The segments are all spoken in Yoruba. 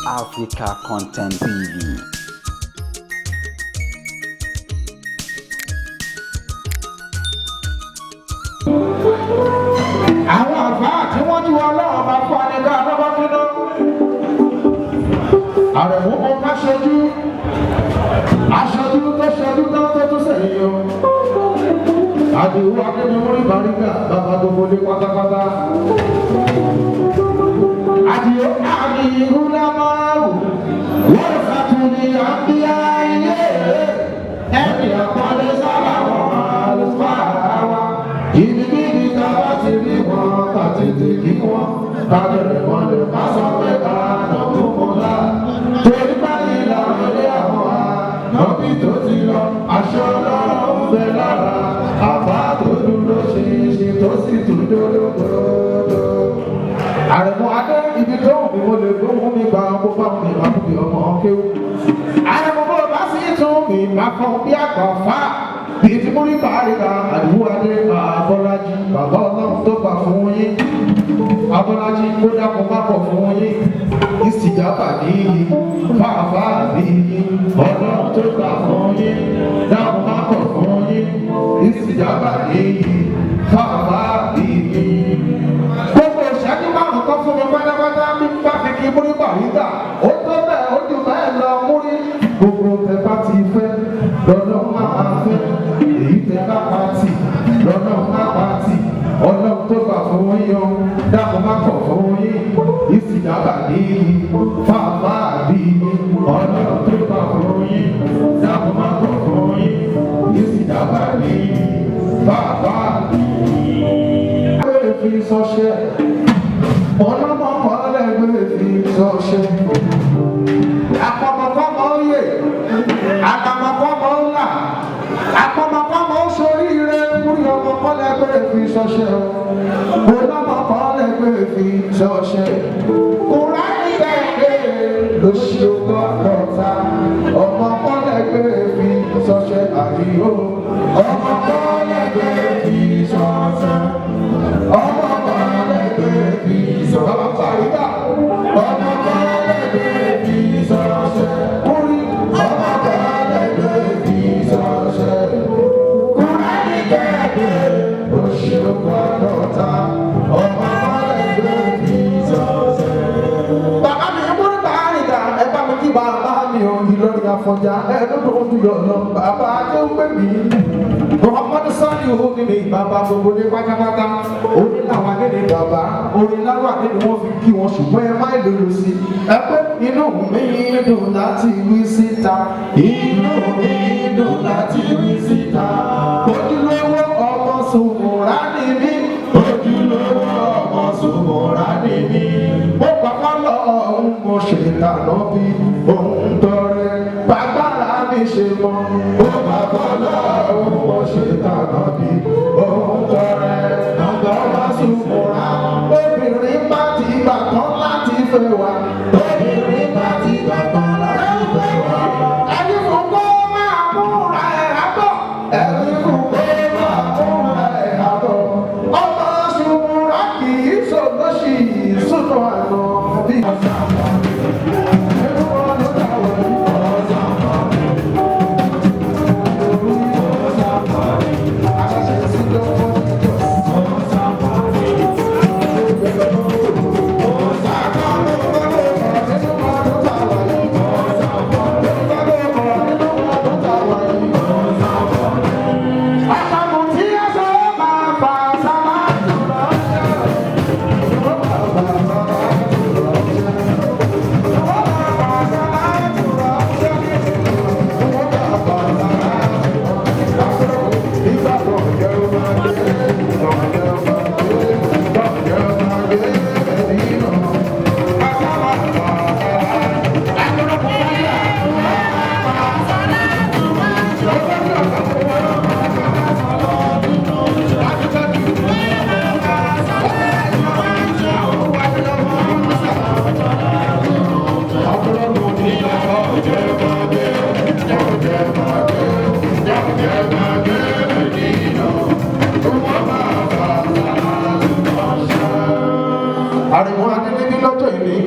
Africa Content TV. Àwọn àfáà tí wọ́n ju ọlọ́run bá fún anìká lọ́wọ́ nínú. Àrẹ̀mú mo ká ṣojú tó ṣojú tán tó tún sẹ́yìn o. Àdìwú Adénímúrí Bàrígà bàbá gbogbo lé pátápátá. Àdìwú àmì ìhúlá máa wù. Wọ́n ṣàtúnyí àbíyá ilé. Ẹ̀mí àpọ́nlé sábà wọn àlùfáà wa. Ibikíbi ká bá ti rí wọn, ká tètè kí wọn. Kábẹ̀rẹ̀ wọn lè má sọ pé ká nà fún wọn lá. Torí báyìí làwọn ilé àwọn ànábì tó ti lọ. Aṣọ ọlọ́run fẹ́ lára. Àbá tó dúró ṣinṣin tó sì tún dódódódó. Àrẹ̀mú Adé ibi tó wù mí mo lè gbóhùn mi gba ọmọ bá mi máa fi ọmọ kéwù. Àrẹ̀mú bó bá sì tún mi máa kọ́ bí àgbà fà. Ìtìmúrí Bàrígà Àdìwú Adé Abọ́lájí bàbá ọlọ́run tó gbà fún yín. Abọ́lájí kó dákun má pọ̀ fún yín. Ìsìjàbà níyì fàáfà níyì ọlọ́run tó gbà fún yín. Dákun má pọ̀ fún yín. Ìsìjàbà níyì fàáfà níyì. Gbogbo ìṣẹ́jú márùn-ún kan fún mi pátápátá bí n bá fi kí Múrí Bàrígà. Ó tó bẹ́ẹ̀ ó jù bẹ́ẹ̀ lọ múrí. Gbogbo tẹ bá ti fẹ́ lọ́nà máa fẹ́. Èyí tẹ bá pàtì lọ́nà máa pàtì. Ọlọ́run tó gbà fún yín o, dákun má kọ̀ fún yín. Ìsìjàbà níyì fàáfà níyì ọlọ́run tó gbà fún yín. Dákun má kọ̀ fún yín. Ìsìjàbà níyì fàáfà níyì. Ẹgbẹ́ fi sọ́ṣẹ́ ọlọ́mọ kọ́lẹ̀ ẹgbẹ́ fi sọ́ṣẹ́. Àpọ̀mọ̀kọ́mọ oyè àtàmọ̀kọ́mọ ńlá àpọ̀mọ̀kọ́mọ oṣooríire múrí ọmọ kọ́lẹ̀ ẹgbẹ́ fi sọ́ṣẹ́ ọlọ́mọ kọ́lẹ̀ ẹgbẹ́ fi sọ́ṣẹ́. Kùránì bẹ́ẹ̀ lóṣù gbọ́dọ̀ta ọmọ kọ́lẹ̀ ẹgbẹ́ fi sọ́ṣẹ́ àdìyó ọmọ kọ́lẹ̀ ẹgbẹ́ fi sọ́ṣẹ́ ọmọ kọ́lẹ̀ ẹgbẹ́ fi sọ́ṣẹ́ bàbá Bàrígà ọmọ kọ́lẹ̀ ẹgbẹ́ fi sọ́ṣẹ́ múrí ọmọ kọ́lẹ̀ ẹgbẹ́ fi sọ́ṣẹ́. Kùránì bẹ́ẹ̀ lóṣù gbọ́dọ̀ta ọmọ kọ́lẹ̀ ẹgbẹ́ fi sọ́ṣẹ́. Bàbá mi Múrí Bàrígà ẹ bá mi kí bàbá mi ò Ìlọrin Àfọ̀njá ẹ lọ́dún ojú yọ̀ lọ bàbá tó ń pè mí. Muhammadu Sani owó nílé bàbá gbogbo ní pátápátá. Orí làwọn akéde bàbá, orí láwọn akéde wọn fi kí wọn ṣùgbọ́n ẹ má lòlò sí. Ẹ pé inú mi dùn láti wí síta. Inú mi dùn láti wí síta. Ojúlówó ọmọ Sùmùrà ni mí. Ojúlówó ọmọ Sùmùrà ni mí. Mo pàpà lọ ọ̀hún mo ṣètànà bí òun tọrẹ. Bàgbára mi ṣe mọ́. Mo pàpà lọ ọ̀hún mo ṣètànà bí òun tọrẹ. Àgbàrá Sùmùrà. Obìnrin bá ti gbà tán láti fẹ́ wa. Obìnrin bá ti gbà tán láti fẹ́ wa. Ẹni fún kó máa múra ẹ̀ àbọ̀. Ẹni fún kó máa múra ẹ̀ àbọ̀. Ọmọ Sùmùrà kì í ṣògbóṣì sùnú àná bí.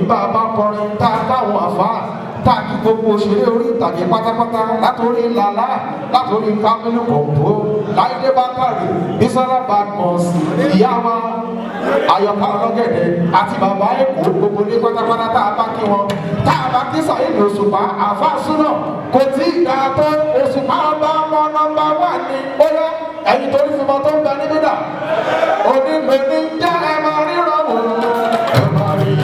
bá a bá kọrin tá a káwọn àfáà tá a kí gbogbo òṣèré orí ìtàgé pátápátá látòrí làlá látòrí Kamilu Kompo Láìdé Bákàrè Bísọ́lá Badmus ìyá wa Àyọ̀ká Ọlọ́gẹ̀dẹ̀ àti bàbá Èkó gbogbo ní pátápátá tá a bá kí wọn tá a bá kí Saheed Òṣùpá àfáà súnà kò tí ì dáa tó Òṣùpá bá mọ nọ́mbà 1 ní bóyá ẹ̀yin torí fi mọ tó ń bẹ níbí dà onílò ní jẹ́ ẹ máa ríran wò ẹ máa rí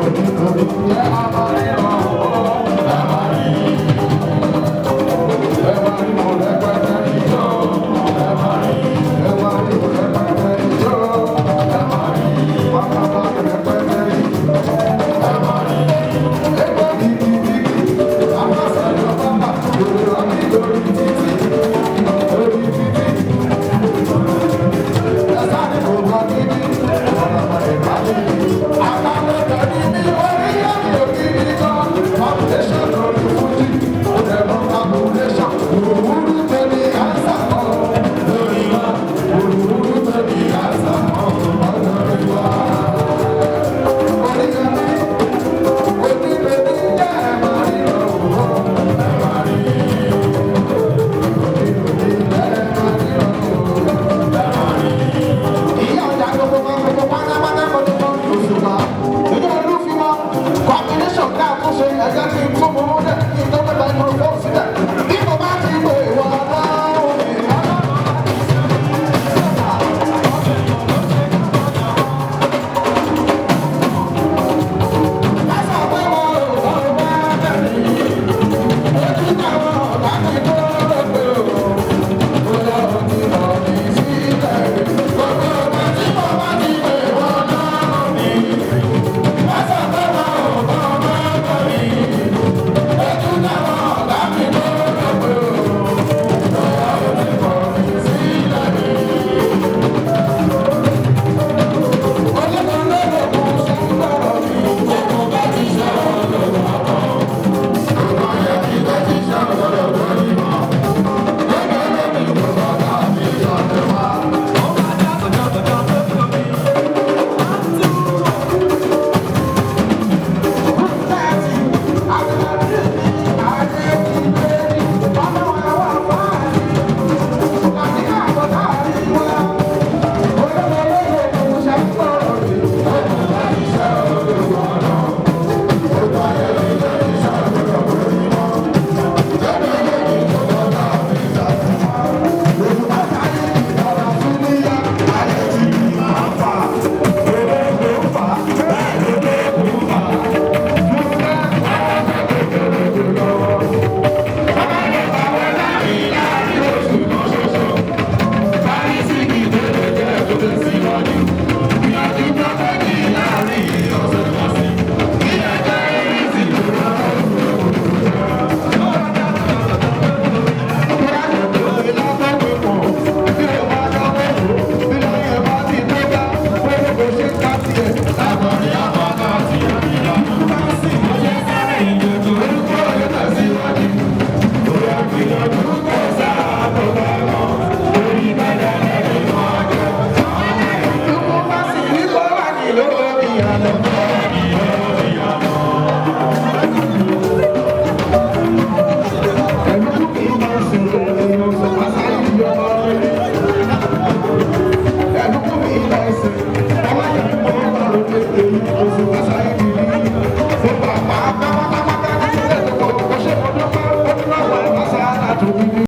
onílò ní jẹ́ ẹ máa ríran wò ẹ máa rí ẹ máa rí mo rẹpẹtẹ ìjọ ẹ máa rí ẹ máa rí mo rẹpẹtẹ ìjọ ẹ máa rí pátápátá rẹpẹtẹ ìjọ ẹ máa rí ẹ máa rí bíbí àmásà ìjọba lórí ọdún lórí títí lórí títí ẹ̀sà ni kò gbọ́ níbí ọ̀nàmọ̀ ìbálẹ̀ àtàwọn ọ̀dọ́ níbí orí ẹ̀mí òkìrí kan foundation lórí fújì ọ̀dẹ̀mọ̀ calculation òwúrú tẹ̀lé àṣà kan lórí wa òwúrú tẹ̀lé àṣà kan lórí wa orí ẹ̀mí onílé ní jẹ́ ẹ̀mọ́ ríran òwò ẹ̀mọ́ rí. Ìyá ọjà gbogbo wọn gbogbo pátápátá kò ní wọn Òṣùpá. Ìyá olúfimọ́ combination ká tó ṣe ẹ̀jẹ̀ kí n tó mọ owó dẹ̀ kí n tó mẹ́ta microphone sílẹ̀. Bí mo bá ti lo ìwọ ọlọ́run mi, lásán pé wọn ò wọ́n bá bẹ̀rẹ̀ ojú táwọn ọ̀gá ti tó lópe o. Bóyá o ti rọ̀ mí sílẹ̀. Gbogbo ọ̀gá tí mo bá ti lo ìwọ ọlọ́run mi, lásán pé wọn ò wọ́n bá bẹ̀rẹ̀ ojú táwọn ọ̀gá ti tó lópe o. Bóyá o ti rọ̀ mí sílẹ̀. Olóko lóko ṣe ń gbọ́rọ̀ mi, gbogbo bá ti ṣe ọ̀dọ̀ àbọ̀. Gbogbo ayé ti bá ti ṣe ọ̀dọ̀ lórí mọ́. Gbogbo lómi gbogbo ọ̀gá mi ṣọ̀dọ̀ wá. Thank you.